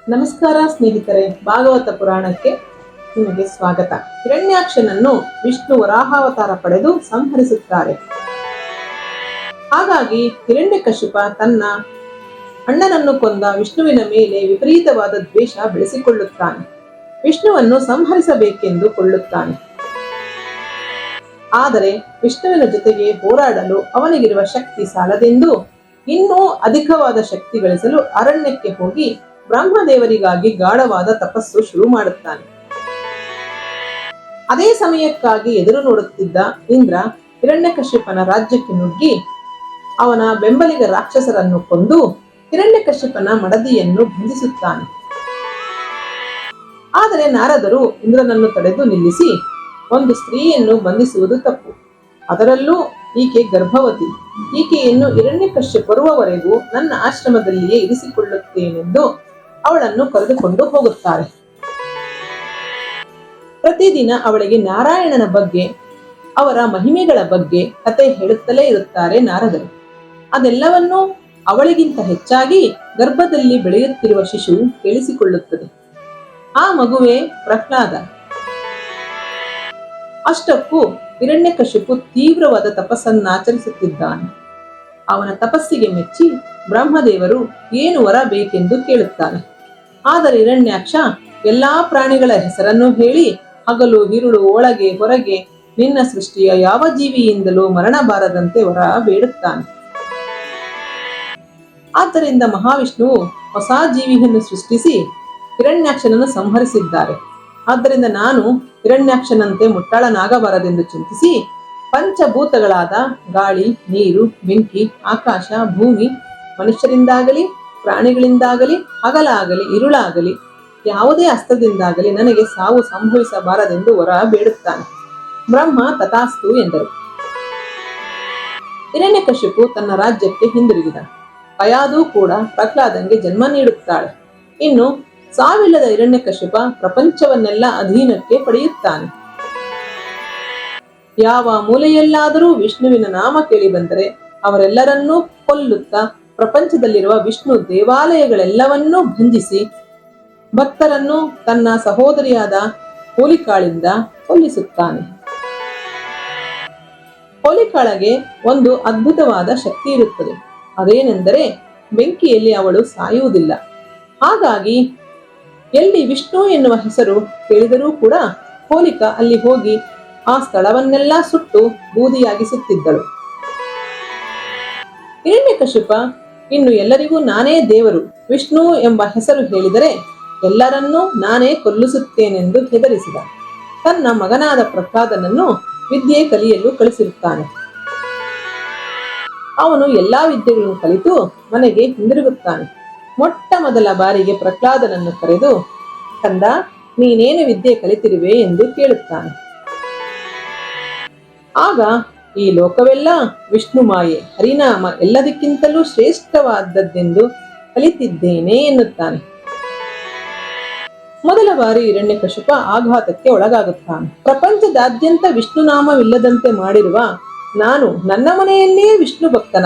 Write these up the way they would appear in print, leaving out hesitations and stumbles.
ನಮಸ್ಕಾರ ಸ್ನೇಹಿತರೆ, ಭಾಗವತ ಪುರಾಣಕ್ಕೆ ನಿಮಗೆ ಸ್ವಾಗತ. ಹಿರಣ್ಯಾಕ್ಷನನ್ನು ವಿಷ್ಣು ವರಾಹಾವತಾರ ಪಡೆದು ಸಂಹರಿಸುತ್ತಾರೆ. ಹಾಗಾಗಿ ಹಿರಣ್ಯಕಶಿಪ ತನ್ನ ಅಣ್ಣನನ್ನು ಕೊಂದ ವಿಷ್ಣುವಿನ ಮೇಲೆ ವಿಪರೀತವಾದ ದ್ವೇಷ ಬೆಳೆಸಿಕೊಳ್ಳುತ್ತಾನೆ. ವಿಷ್ಣುವನ್ನು ಸಂಹರಿಸಬೇಕೆಂದು ಕೊಳ್ಳುತ್ತಾನೆ. ಆದರೆ ವಿಷ್ಣುವಿನ ಜೊತೆಗೆ ಹೋರಾಡಲು ಅವನಿಗಿರುವ ಶಕ್ತಿ ಸಾಲದೆಂದು ಇನ್ನೂ ಅಧಿಕವಾದ ಶಕ್ತಿ ಗಳಿಸಲು ಅರಣ್ಯಕ್ಕೆ ಹೋಗಿ ಬ್ರಹ್ಮದೇವರಿಗಾಗಿ ಗಾಢವಾದ ತಪಸ್ಸು ಶುರು ಮಾಡುತ್ತಾನೆ. ಅದೇ ಸಮಯಕ್ಕಾಗಿ ಎದುರು ನೋಡುತ್ತಿದ್ದ ಇಂದ್ರ ಹಿರಣ್ಯಕಶಿಪನ ರಾಜ್ಯಕ್ಕೆ ನುಗ್ಗಿ ಅವನ ಬೆಂಬಲಿಗ ರಾಕ್ಷಸರನ್ನು ಕೊಂದು ಹಿರಣ್ಯಕಶಿಪನ ಮಡದಿಯನ್ನು ಬಂಧಿಸುತ್ತಾನೆ. ಆದರೆ ನಾರದರು ಇಂದ್ರನನ್ನು ತಡೆದು ನಿಲ್ಲಿಸಿ, ಒಂದು ಸ್ತ್ರೀಯನ್ನು ಬಂಧಿಸುವುದು ತಪ್ಪು, ಅದರಲ್ಲೂ ಈಕೆ ಗರ್ಭವತಿ, ಈಕೆಯನ್ನು ಹಿರಣ್ಯಕಶ್ಯಪ ಬರುವವರೆಗೂ ನನ್ನ ಆಶ್ರಮದಲ್ಲಿಯೇ ಇರಿಸಿಕೊಳ್ಳುತ್ತೇನೆಂದು ಅವಳನ್ನು ಕರೆದುಕೊಂಡು ಹೋಗುತ್ತಾರೆ. ಪ್ರತಿದಿನ ಅವಳಿಗೆ ನಾರಾಯಣನ ಬಗ್ಗೆ, ಅವರ ಮಹಿಮೆಗಳ ಬಗ್ಗೆ ಕತೆ ಹೇಳುತ್ತಲೇ ಇರುತ್ತಾರೆ ನಾರದರು. ಅದೆಲ್ಲವನ್ನೂ ಅವಳಿಗಿಂತ ಹೆಚ್ಚಾಗಿ ಗರ್ಭದಲ್ಲಿ ಬೆಳೆಯುತ್ತಿರುವ ಶಿಶು ಕೇಳಿಸಿಕೊಳ್ಳುತ್ತದೆ. ಆ ಮಗುವೇ ಪ್ರಹ್ಲಾದ. ಅಷ್ಟಕ್ಕೂ ಹಿರಣ್ಯಕಶಿಪು ತೀವ್ರವಾದ ತಪಸ್ಸನ್ನಾಚರಿಸುತ್ತಿದ್ದಾನೆ. ಅವನ ತಪಸ್ಸಿಗೆ ಮೆಚ್ಚಿ ಬ್ರಹ್ಮದೇವರು ಏನು ವರ ಬೇಕೆಂದು ಕೇಳುತ್ತಾನೆ. ಆದರೆ ಹಿರಣ್ಯಾಕ್ಷ ಎಲ್ಲಾ ಪ್ರಾಣಿಗಳ ಹೆಸರನ್ನು ಹೇಳಿ ಹಗಲು ಇರುಳು ಒಳಗೆ ಹೊರಗೆ ನಿನ್ನ ಸೃಷ್ಟಿಯ ಯಾವ ಜೀವಿಯಿಂದಲೂ ಮರಣ ಬಾರದಂತೆ ವರ ಬೇಡುತ್ತಾನೆ. ಆದ್ದರಿಂದ ಮಹಾವಿಷ್ಣುವು ಹೊಸ ಜೀವಿಯನ್ನು ಸೃಷ್ಟಿಸಿ ಹಿರಣ್ಯಾಕ್ಷನನ್ನು ಸಂಹರಿಸಿದ್ದಾರೆ. ಆದ್ದರಿಂದ ನಾನು ಹಿರಣ್ಯಾಕ್ಷನಂತೆ ಮುಟ್ಟಾಳನಾಗಬಾರದೆಂದು ಚಿಂತಿಸಿ ಪಂಚಭೂತಗಳಾದ ಗಾಳಿ, ನೀರು, ಬೆಂಕಿ, ಆಕಾಶ, ಭೂಮಿ, ಮನುಷ್ಯರಿಂದಾಗಲಿ ಪ್ರಾಣಿಗಳಿಂದಾಗಲಿ ಹಗಲಾಗಲಿ ಇರುಳಾಗಲಿ ಯಾವುದೇ ಅಸ್ತ್ರದಿಂದಾಗಲಿ ನನಗೆ ಸಾವು ಸಂಭವಿಸಬಾರದೆಂದು ವರ ಬೇಡುತ್ತಾನೆ. ಬ್ರಹ್ಮ ತಥಾಸ್ತು ಎಂದರು. ಹಿರಣ್ಯಕಶಿಪು ತನ್ನ ರಾಜ್ಯಕ್ಕೆ ಹಿಂದಿರುಗಿದ. ಕಯಾದು ಕೂಡ ಪ್ರಹ್ಲಾದನಿಗೆ ಜನ್ಮ ನೀಡುತ್ತಾಳೆ. ಇನ್ನು ಸಾವಿಲ್ಲದ ಹಿರಣ್ಯಕಶಿಪ ಪ್ರಪಂಚವನ್ನೆಲ್ಲ ಅಧೀನಕ್ಕೆ ಪಡೆಯುತ್ತಾನೆ. ಯಾವ ಮೂಲೆಯಲ್ಲಾದರೂ ವಿಷ್ಣುವಿನ ನಾಮ ಕೇಳಿ ಬಂದರೆ ಅವರೆಲ್ಲರನ್ನೂ ಕೊಲ್ಲುತ್ತಾ ಪ್ರಪಂಚದಲ್ಲಿರುವ ವಿಷ್ಣು ದೇವಾಲಯಗಳೆಲ್ಲವನ್ನೂ ಭಂಜಿಸಿ ಭಕ್ತರನ್ನು ತನ್ನ ಸಹೋದರಿಯಾದ ಹೋಲಿಕಾಳಿಂದ ಕೊಲ್ಲಿಸುತ್ತಾನೆ. ಹೋಲಿಕಾಳಗೆ ಒಂದು ಅದ್ಭುತವಾದ ಶಕ್ತಿ ಇರುತ್ತದೆ. ಅದೇನೆಂದರೆ ಬೆಂಕಿಯಲ್ಲಿ ಅವಳು ಸಾಯುವುದಿಲ್ಲ. ಹಾಗಾಗಿ ಎಲ್ಲಿ ವಿಷ್ಣು ಎನ್ನುವ ಹೆಸರು ಕೇಳಿದರೂ ಕೂಡ ಹೋಲಿಕಾ ಅಲ್ಲಿ ಹೋಗಿ ಆ ಸ್ಥಳವನ್ನೆಲ್ಲ ಸುಟ್ಟು ಬೂದಿಯಾಗಿಸುತ್ತಿದ್ದಳು. ಹಿರಣ್ಯಕಶಿಪ ಇನ್ನು ಎಲ್ಲರಿಗೂ ನಾನೇ ದೇವರು, ವಿಷ್ಣು ಎಂಬ ಹೆಸರು ಹೇಳಿದರೆ ಎಲ್ಲರನ್ನೂ ನಾನೇ ಕೊಲ್ಲಿಸುತ್ತೇನೆಂದು ಹೆದರಿಸಿದ. ತನ್ನ ಮಗನಾದ ಪ್ರಹ್ಲಾದನನ್ನು ವಿದ್ಯೆ ಕಲಿಯಲು ಕಳಿಸಿರುತ್ತಾನೆ. ಅವನು ಎಲ್ಲಾ ವಿದ್ಯೆಗಳನ್ನು ಕಲಿತು ಮನೆಗೆ ಹಿಂದಿರುಗುತ್ತಾನೆ. ಮೊಟ್ಟ ಮೊದಲ ಬಾರಿಗೆ ಪ್ರಹ್ಲಾದನನ್ನು ಕರೆದು, ಕಂದ, ನೀನೇನು ವಿದ್ಯೆ ಕಲಿತಿರುವೆ ಎಂದು ಕೇಳುತ್ತಾನೆ. ಆಗ ಈ ಲೋಕವೆಲ್ಲ ವಿಷ್ಣು ಮಾಯೆ, ಹರಿನಾಮ ಎಲ್ಲದಕ್ಕಿಂತಲೂ ಶ್ರೇಷ್ಠವಾದದ್ದೆಂದು ಕಲಿತಿದ್ದೇನೆ ಎನ್ನುತ್ತಾನೆ. ಮೊದಲ ಬಾರಿ ಹಿರಣ್ಯಕಶಿಪ ಆಘಾತಕ್ಕೆ ಒಳಗಾಗುತ್ತಾನೆ. ಪ್ರಪಂಚದಾದ್ಯಂತ ವಿಷ್ಣುನಾಮವಿಲ್ಲದಂತೆ ಮಾಡಿರುವ ನಾನು ನನ್ನ ಮನೆಯಲ್ಲಿಯೇ ವಿಷ್ಣು ಭಕ್ತನ?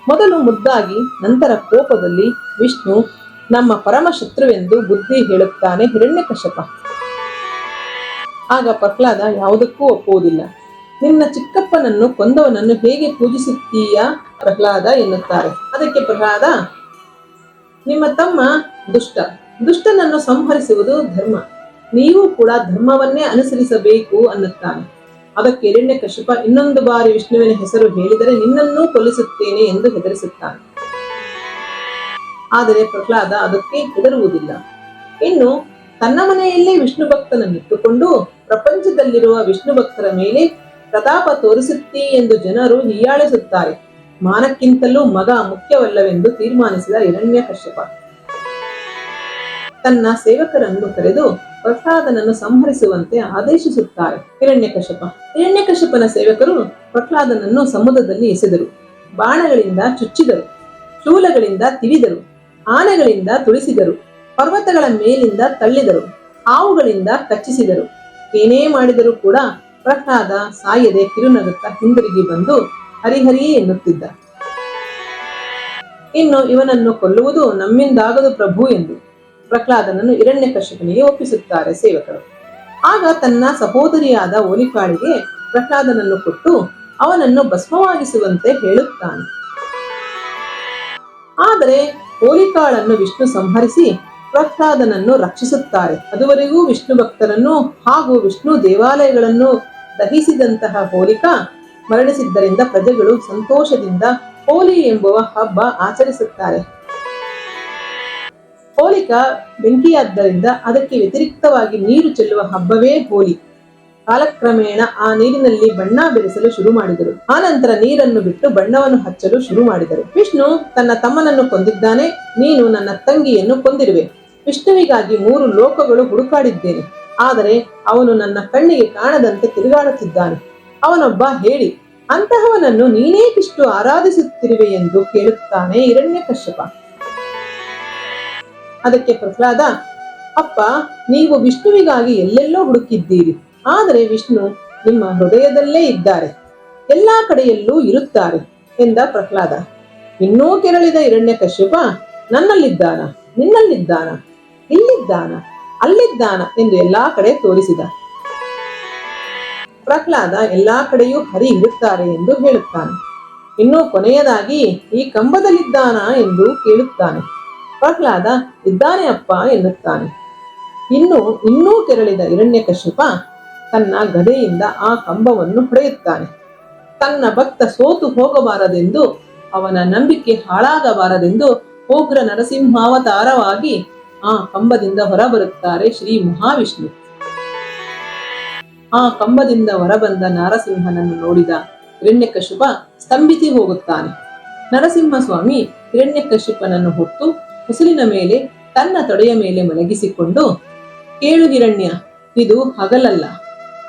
ಮೊದಲು ಮುದ್ದಾಗಿ ನಂತರ ಕೋಪದಲ್ಲಿ ವಿಷ್ಣು ನಮ್ಮ ಪರಮ ಶತ್ರುವೆಂದು ಬುದ್ಧಿ ಹೇಳುತ್ತಾನೆ ಹಿರಣ್ಯಕಶಿಪ. ಆಗ ಪ್ರಹ್ಲಾದ ಯಾವುದಕ್ಕೂ ಒಪ್ಪುವುದಿಲ್ಲ. ನಿನ್ನ ಚಿಕ್ಕಪ್ಪನನ್ನು ಕೊಂದವನನ್ನು ಹೇಗೆ ಪೂಜಿಸುತ್ತೀಯಾ ಪ್ರಹ್ಲಾದ ಎನ್ನುತ್ತಾರೆ. ಅದಕ್ಕೆ ಪ್ರಹ್ಲಾದ, ನಿಮ್ಮ ತಮ್ಮ ದುಷ್ಟ, ದುಷ್ಟನನ್ನು ಸಂಹರಿಸುವುದು ಧರ್ಮ, ನೀವು ಕೂಡ ಧರ್ಮವನ್ನೇ ಅನುಸರಿಸಬೇಕು ಅನ್ನುತ್ತಾನೆ. ಅದಕ್ಕೆ ಹಿರಣ್ಯಕಶಿಪ ಇನ್ನೊಂದು ಬಾರಿ ವಿಷ್ಣುವಿನ ಹೆಸರು ಹೇಳಿದರೆ ನಿನ್ನನ್ನೂ ಕೊಲ್ಲಿಸುತ್ತೇನೆ ಎಂದು ಹೆದರಿಸುತ್ತಾನೆ. ಆದರೆ ಪ್ರಹ್ಲಾದ ಅದಕ್ಕೆ ಹೆದರುವುದಿಲ್ಲ. ಇನ್ನು ತನ್ನ ಮನೆಯಲ್ಲೇ ವಿಷ್ಣು ಭಕ್ತನನ್ನಿಟ್ಟುಕೊಂಡು ಪ್ರಪಂಚದಲ್ಲಿರುವ ವಿಷ್ಣು ಭಕ್ತರ ಮೇಲೆ ಪ್ರತಾಪ ತೋರಿಸುತ್ತೀ ಎಂದು ಜನರು ಹೀಯಾಳಿಸುತ್ತಾರೆ. ಮಾನಕ್ಕಿಂತಲೂ ಮಗ ಮುಖ್ಯವಲ್ಲವೆಂದು ತೀರ್ಮಾನಿಸಿದ ಹಿರಣ್ಯಕಶ್ಯಪ ತನ್ನ ಸೇವಕರನ್ನು ಕರೆದು ಪ್ರಹ್ಲಾದನನ್ನು ಸಂಹರಿಸುವಂತೆ ಆದೇಶಿಸುತ್ತಾರೆ. ಹಿರಣ್ಯಕಶಿಪನ ಸೇವಕರು ಪ್ರಹ್ಲಾದನನ್ನು ಸಮುದ್ರದಲ್ಲಿ ಎಸೆದರು. ಬಾಣಗಳಿಂದ ಚುಚ್ಚಿದರು, ಶೂಲಗಳಿಂದ ತಿವಿದರು, ಆನೆಗಳಿಂದ ತುಳಿಸಿದರು, ಪರ್ವತಗಳ ಮೇಲಿಂದ ತಳ್ಳಿದರು, ಹಾವುಗಳಿಂದ ಕಚ್ಚಿಸಿದರು. ಏನೇ ಮಾಡಿದರೂ ಕೂಡ ಪ್ರಹ್ಲಾದ ಸಾಯದೆ ಕಿರುನಗುತ್ತಾ ಹಿಂದಿರುಗಿ ಬಂದು ಹರಿಹರಿ ಎನ್ನುತ್ತಿದ್ದ. ಇನ್ನು ಇವನನ್ನು ಕೊಲ್ಲುವುದು ನಮ್ಮಿಂದಾಗದು ಪ್ರಭು ಎಂದು ಪ್ರಹ್ಲಾದನನ್ನು ಹಿರಣ್ಯಕಶ್ಯಪನಿಗೆ ಒಪ್ಪಿಸುತ್ತಾರೆ ಸೇವಕರು. ಆಗ ತನ್ನ ಸಹೋದರಿಯಾದ ಹೋಲಿಕಾಳಿಗೆ ಪ್ರಹ್ಲಾದನನ್ನು ಕೊಟ್ಟು ಅವನನ್ನು ಭಸ್ಮವಾಗಿಸುವಂತೆ ಹೇಳುತ್ತಾನೆ. ಆದರೆ ಹೋಲಿಕಾಳನ್ನು ವಿಷ್ಣು ಸಂಹರಿಸಿ ಪ್ರಹ್ಲಾದನನ್ನು ರಕ್ಷಿಸುತ್ತಾರೆ. ಅದುವರೆಗೂ ವಿಷ್ಣು ಭಕ್ತರನ್ನು ಹಾಗೂ ವಿಷ್ಣು ದೇವಾಲಯಗಳನ್ನು ದಹಿಸಿದಂತಹ ಹೋಲಿಕಾ ಮರಣಿಸಿದ್ದರಿಂದ ಪ್ರಜೆಗಳು ಸಂತೋಷದಿಂದ ಹೋಲಿ ಎಂಬುವ ಹಬ್ಬ ಆಚರಿಸುತ್ತಾರೆ. ಹೋಲಿಕಾ ಬೆಂಕಿಯಾದ್ದರಿಂದ ಅದಕ್ಕೆ ವ್ಯತಿರಿಕ್ತವಾಗಿ ನೀರು ಚೆಲ್ಲುವ ಹಬ್ಬವೇ ಹೋಲಿ. ಕಾಲಕ್ರಮೇಣ ಆ ನೀರಿನಲ್ಲಿ ಬಣ್ಣ ಬೆರೆಸಲು ಶುರು ಮಾಡಿದರು. ಆನಂತರ ನೀರನ್ನು ಬಿಟ್ಟು ಬಣ್ಣವನ್ನು ಹಚ್ಚಲು ಶುರು ಮಾಡಿದರು. ವಿಷ್ಣು ತನ್ನ ತಮ್ಮನನ್ನು ಕೊಂದಿದ್ದಾನೆ, ನೀನು ನನ್ನ ತಂಗಿಯನ್ನು ಕೊಂದಿರುವೆ. ವಿಷ್ಣುವಿಗಾಗಿ 3 ಲೋಕಗಳು ಹುಡುಕಾಡಿದ್ದೇನೆ, ಆದರೆ ಅವನು ನನ್ನ ಕಣ್ಣಿಗೆ ಕಾಣದಂತೆ ತಿರುಗಾಡುತ್ತಿದ್ದಾನೆ. ಅವನೊಬ್ಬ ಹೇಳಿ, ಅಂತಹವನನ್ನು ನೀನೇಕಿಷ್ಟು ಆರಾಧಿಸುತ್ತಿರುವೆ ಎಂದು ಕೇಳುತ್ತಾನೆ ಹಿರಣ್ಯಕಶ್ಯಪ. ಅದಕ್ಕೆ ಪ್ರಹ್ಲಾದ, ಅಪ್ಪ, ನೀವು ವಿಷ್ಣುವಿಗಾಗಿ ಎಲ್ಲೆಲ್ಲೋ ಹುಡುಕಿದ್ದೀರಿ, ಆದರೆ ವಿಷ್ಣು ನಿಮ್ಮ ಹೃದಯದಲ್ಲೇ ಇದ್ದಾರೆ, ಎಲ್ಲಾ ಕಡೆಯಲ್ಲೂ ಇರುತ್ತಾರೆ ಎಂದ ಪ್ರಹ್ಲಾದ. ಇನ್ನೂ ಕೆರಳಿದ ಹಿರಣ್ಯಕಶ್ಯಪ, ನನ್ನಲ್ಲಿದ್ದಾನ, ನಿನ್ನಲ್ಲಿದ್ದಾನ, ಇಲ್ಲಿದ್ದಾನ, ಅಲ್ಲಿದ್ದಾನ ಎಂದು ಎಲ್ಲಾ ಕಡೆ ತೋರಿಸಿದ. ಪ್ರಹ್ಲಾದ ಎಲ್ಲಾ ಕಡೆಯೂ ಹರಿ ಇರುತ್ತಾರೆ ಎಂದು ಹೇಳುತ್ತಾನೆ. ಇನ್ನು ಕೊನೆಯದಾಗಿ ಈ ಕಂಬದಲ್ಲಿದ್ದಾನ ಎಂದು ಕೇಳುತ್ತಾನೆ. ಪ್ರಹ್ಲಾದ, ಇದ್ದಾನೆ ಅಪ್ಪ ಎನ್ನುತ್ತಾನೆ. ಇನ್ನೂ ಕೆರಳಿದ ಹಿರಣ್ಯಕಶ್ಯಪ ತನ್ನ ಗದೆಯಿಂದ ಆ ಕಂಬವನ್ನು ಹೊಡೆಯುತ್ತಾನೆ. ತನ್ನ ಭಕ್ತ ಸೋತು ಹೋಗಬಾರದೆಂದು, ಅವನ ನಂಬಿಕೆ ಹಾಳಾಗಬಾರದೆಂದು ಉಗ್ರ ನರಸಿಂಹಾವತಾರವಾಗಿ ಆ ಕಂಬದಿಂದ ಹೊರಬರುತ್ತಾರೆ ಶ್ರೀ ಮಹಾವಿಷ್ಣು. ಆ ಕಂಬದಿಂದ ಹೊರಬಂದ ನರಸಿಂಹನನ್ನು ನೋಡಿದ ಹಿರಣ್ಯಕಶ್ಯಪ ಸ್ತಂಭಿಸಿ ಹೋಗುತ್ತಾನೆ. ನರಸಿಂಹಸ್ವಾಮಿ ಹಿರಣ್ಯಕಶ್ಯಪನನ್ನು ಹೊತ್ತು ಹೊಸಲಿನ ಮೇಲೆ ತನ್ನ ತೊಡೆಯ ಮೇಲೆ ಮಲಗಿಸಿಕೊಂಡು, ಕೇಳು ಹಿರಣ್ಯ, ಇದು ಹಗಲಲ್ಲ,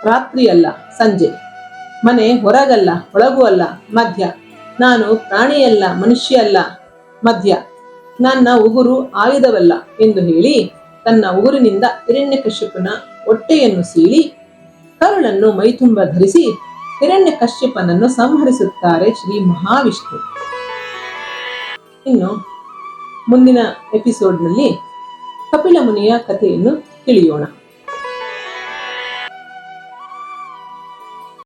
ರಾತ್ರಿಯಲ್ಲ, ಸಂಜೆ. ಮನೆ ಹೊರಗಲ್ಲ, ಒಳಗೂ ಅಲ್ಲ, ಮಧ್ಯ. ನಾನು ಪ್ರಾಣಿಯಲ್ಲ, ಮನುಷ್ಯ ಅಲ್ಲ, ಮಧ್ಯ. ನನ್ನ ಉಗುರು ಆಯುಧವಲ್ಲ ಎಂದು ಹೇಳಿ ತನ್ನ ಉಗುರಿನಿಂದ ಹಿರಣ್ಯಕಶ್ಯಪನ ಹೊಟ್ಟೆಯನ್ನು ಸೀಳಿ ಕರುಳನ್ನು ಮೈತುಂಬ ಧರಿಸಿ ಹಿರಣ್ಯಕಶ್ಯಪನನ್ನು ಸಂಹರಿಸುತ್ತಾರೆ ಶ್ರೀ ಮಹಾವಿಷ್ಣು. ಇನ್ನು ಮುಂದಿನ ಎಪಿಸೋಡ್ನಲ್ಲಿ ಕಪಿಲ ಮುನಿಯ ಕಥೆಯನ್ನು ತಿಳಿಯೋಣ.